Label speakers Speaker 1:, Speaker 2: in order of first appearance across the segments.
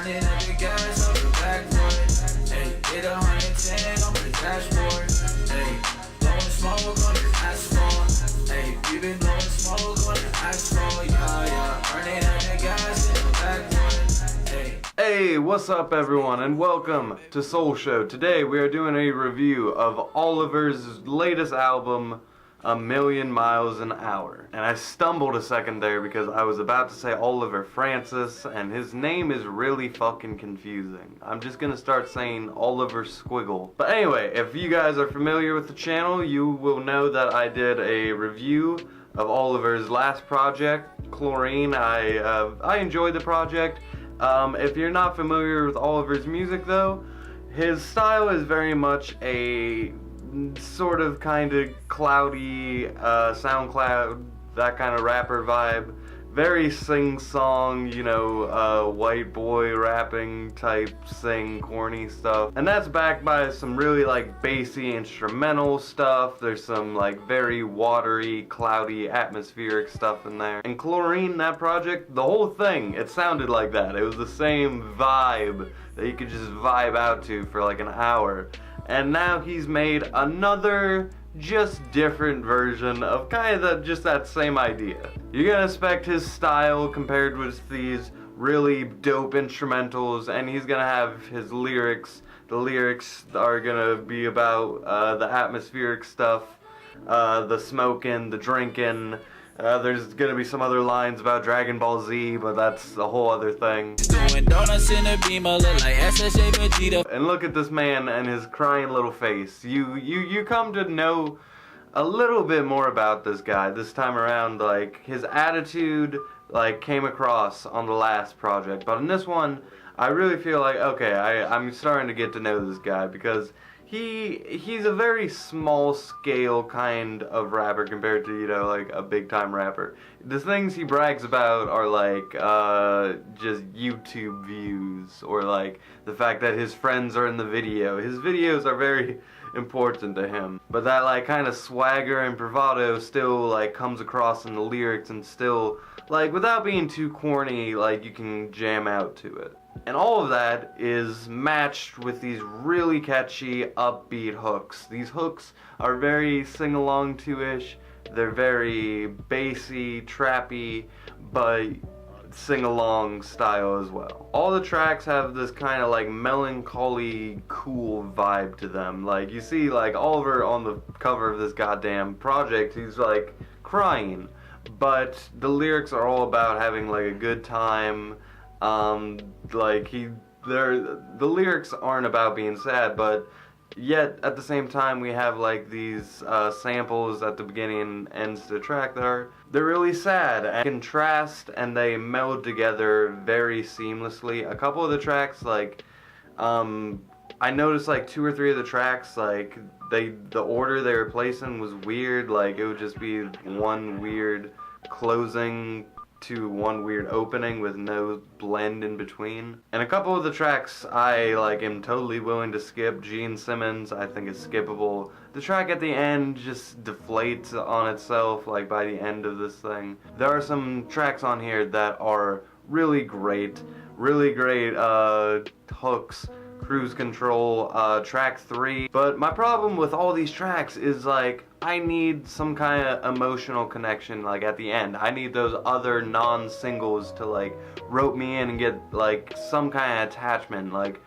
Speaker 1: running up the gas off the backboard. Hey, hit 110 on the dashboard. Hey, blowing smoke on the asphalt. Hey, we been blowing smoke on the asphalt. Yeah, running up the gas in the backboard. Hey.
Speaker 2: Hey, what's up everyone, and welcome to Solshow. Today we are doing a review of Oliver's latest album, A Million Miles an Hour. And I stumbled a second there because I was about to say Oliver Francis, and his name is really fucking confusing. I'm just gonna start saying Oliver Squiggle. But anyway, if you guys are familiar with the channel, you will know that I did a review of Oliver's last project, Chlorine. I enjoyed the project. If you're not familiar with Oliver's music though, his style is very much a sort of kind of cloudy, SoundCloud, that kind of rapper vibe. Very sing-song, you know, white boy rapping type sing corny stuff. And that's backed by some really like bassy instrumental stuff. There's some like very watery, cloudy, atmospheric stuff in there. And Chlorine, that project, the whole thing, it sounded like that. It was the same vibe that you could just vibe out to for like an hour. And now he's made another just different version of kind of just that same idea. You're gonna expect his style compared with these really dope instrumentals, and he's gonna have his lyrics. The lyrics are gonna be about the atmospheric stuff, the smoking, the drinking. There's gonna be some other lines about Dragon Ball Z, but that's a whole other thing.
Speaker 1: Doing donuts in a beamer, look like SSA Vegeta.
Speaker 2: And look at this man and his crying little face. You come to know a little bit more about this guy this time around. Like, his attitude like came across on the last project, but in this one I really feel like, okay, I'm starting to get to know this guy, because he's a very small scale kind of rapper compared to, you know, like a big time rapper. The things he brags about are like just YouTube views, or like the fact that his friends are in the video. His videos are very important to him, but that like kind of swagger and bravado still like comes across in the lyrics, and still like without being too corny, like you can jam out to it. And all of that is matched with these really catchy, upbeat hooks. These hooks are very sing-along to-ish. They're very bassy, trappy, but sing-along style as well. All the tracks have this kind of like melancholy, cool vibe to them. Like, you see like Oliver on the cover of this goddamn project, he's like crying. But the lyrics are all about having like a good time. Like the lyrics aren't about being sad, but yet at the same time we have like these samples at the beginning and ends of the track that they're really sad and contrast, and they meld together very seamlessly. A couple of the tracks, like I noticed like 2 or 3 of the tracks, like the order they were placed in was weird. Like it would just be one weird closing to one weird opening with no blend in between. And a couple of the tracks I like am totally willing to skip. Simmons I think is skippable. The track at the end just deflates on itself like by the end of this thing. There are some tracks on here that are really great hooks. Cruise Control, track 3. But my problem with all these tracks is like I need some kind of emotional connection like at the end. I need those other non-singles to like rope me in and get like some kind of attachment. Like,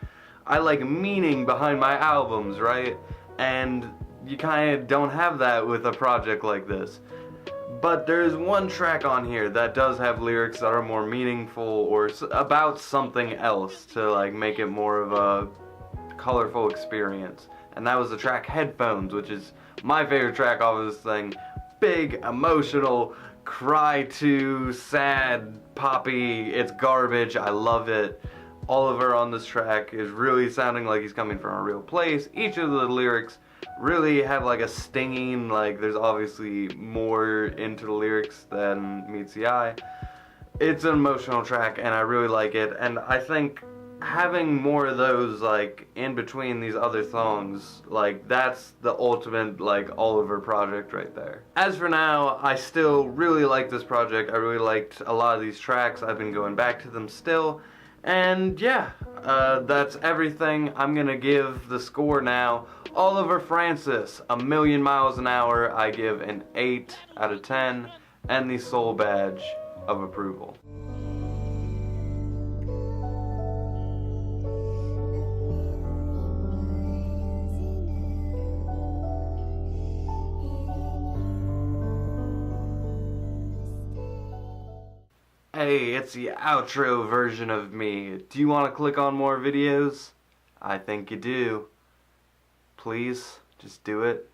Speaker 2: I like meaning behind my albums, right? And you kind of don't have that with a project like this. But there's one track on here that does have lyrics that are more meaningful or about something else to like make it more of a colorful experience. And that was the track Headphones, which is my favorite track off of this thing. Big, emotional, cry to, sad, poppy, it's garbage, I love it. Oliver on this track is really sounding like he's coming from a real place. Each of the lyrics really have like a stinging, like there's obviously more into the lyrics than meets the eye. It's an emotional track and I really like it, and I think having more of those like in between these other songs, like that's the ultimate like Oliver project right there. As for now, I still really like this project. I really liked a lot of these tracks. I've been going back to them still, And yeah, that's everything. I'm gonna give the score now. Oliver Francis, A Million Miles an Hour, I give an 8 out of 10, and the Soul Badge of approval. Hey, it's the outro version of me. Do you want to click on more videos? I think you do. Please, just do it.